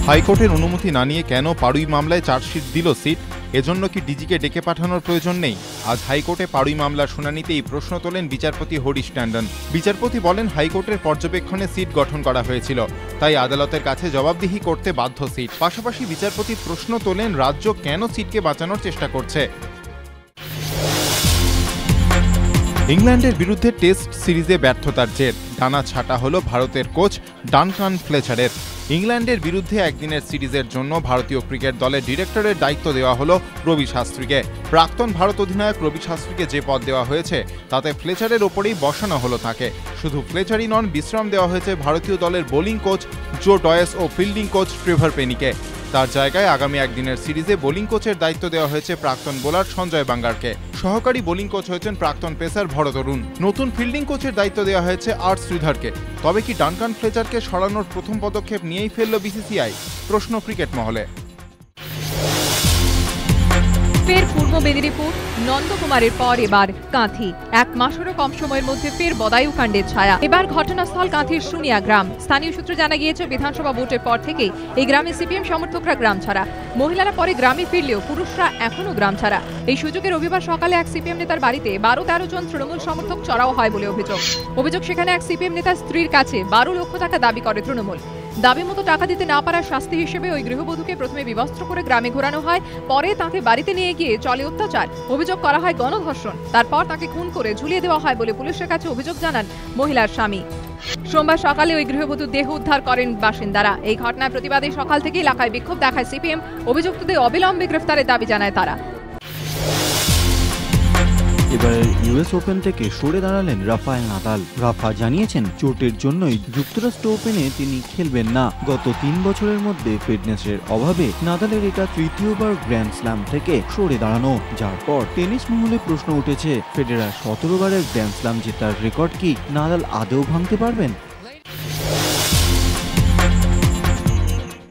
হাইকোর্টের অনুমতি না নিয়ে কেন পাড়ুই মামলায় চার্জশিট দিল সিট? এজন্য কি ডিজিকে ডেকে পাঠানোর প্রয়োজন নেই? আজ হাইকোর্টে পাড়ুই মামলার শুনানিতে এই প্রশ্ন তোলেন বিচারপতি হরিশ ট্যান্ডন। বিচারপতি বলেন, হাইকোর্টের পর্যবেক্ষণে সিট গঠন করা হয়েছিল, তাই আদালতের কাছে জবাবদিহি করতে বাধ্য সিট। পাশাপাশি বিচারপতি প্রশ্ন তোলেন, রাজ্য কেন সিটকে বাঁচানোর চেষ্টা করছে। ইংল্যান্ডের বিরুদ্ধে টেস্ট সিরিজে ব্যর্থতার জের ডানা ছাটা হল ভারতের কোচ ডানকান ফ্লেচারের। ইংল্যান্ডের বিরুদ্ধে একদিনের সিরিজের জন্য ভারতীয় ক্রিকেট দলের ডিরেক্টরের দায়িত্ব দেওয়া হলো রবি শাস্ত্রীকে। প্রাক্তন ভারত অধিনায়ক রবি শাস্ত্রীকে যে পদ দেওয়া হয়েছে তাতে ফ্লেচারের ওপরেই বসানো হলো তাকে। শুধু ফ্লেচারই নন, বিশ্রাম দেওয়া হয়েছে ভারতীয় দলের বোলিং কোচ জো ডয়েস ও ফিল্ডিং কোচ ট্রেভার পেনিকে। তার জায়গায় আগামী একদিনের সিরিজে বোলিং কোচের দায়িত্ব দেওয়া হয়েছে প্রাক্তন বোলার সঞ্জয় বাঙ্গারকে। সহকারী বোলিং কোচ হয়েছেন প্রাক্তন পেসার ভরত অরুণ। নতুন ফিল্ডিং কোচের দায়িত্ব দেওয়া হয়েছে আর শ্রীধরকে। তবে কি ডানকান ফ্লেচারকে সরানোর প্রথম পদক্ষেপ নিয়েই ফেলল বিসিসিআই? প্রশ্ন ক্রিকেট মহলে। ফের পূর্ব মেদিনীপুর, নন্দকুমারের পর এবার কাঁথি। এক মাসেরও কম সময়ের মধ্যে ফের বদায়ুকাণ্ডের ছায়া। এবার ঘটনাস্থল কাঁথির শুনিয়া গ্রাম। স্থানীয় সূত্রে জানা গিয়েছে, বিধানসভা ভোটের পর থেকেই এই গ্রামে সিপিএম সমর্থকরা গ্রাম ছাড়া। মহিলারা পরে গ্রামে ফিরলেও পুরুষরা এখনো গ্রাম ছাড়া। এই সুযোগে রবিবার সকালে এক সিপিএম নেতার বাড়িতে 12-13 জন তৃণমূল সমর্থক চড়াও হয় বলে অভিযোগ। সেখানে এক সিপিএম নেতার স্ত্রীর কাছে 12 লক্ষ টাকা দাবি করে তৃণমূল। দাবি মতো টাকা দিতে না পারার শাস্তি হিসেবে ওই গৃহবধূকে প্রথমে বিবস্ত্র করে গ্রামে ঘোরানো হয়, পরে তাকে বাড়িতে নিয়ে গিয়ে চলে অত্যাচার। অভিযোগ করা হয় গণধর্ষণ। তারপর তাকে খুন করে ঝুলিয়ে দেওয়া হয় বলে পুলিশের কাছে অভিযোগ জানান মহিলার স্বামী। সোমবার সকালে ওই গৃহবধূর দেহ উদ্ধার করেন বাসিন্দারা। এই ঘটনার প্রতিবাদে সকাল থেকে এলাকায় বিক্ষোভ দেখায় সিপিএম। অভিযুক্তদের অবিলম্বে গ্রেফতারের দাবি জানায় তারা। এবারের ইউএস ওপেন থেকে সরে দাঁড়ালেন রাফায়েল নাদাল। রাফা জানিয়েছেন, চোটের জন্যই যুক্তরাষ্ট্র ওপেনে তিনি খেলবেন না। গত 3 বছরের মধ্যে ফিটনেসের অভাবে নাদালের এটা তৃতীয়বার গ্র্যান্ড স্ল্যাম থেকে সরে দাঁড়ানো, যার পর টেনিস মহলে প্রশ্ন উঠেছে, ফেডেরার 17 বারের গ্র্যান্ড স্ল্যাম জেতার রেকর্ড কি নাদাল আদৌ ভাঙতে পারবেন?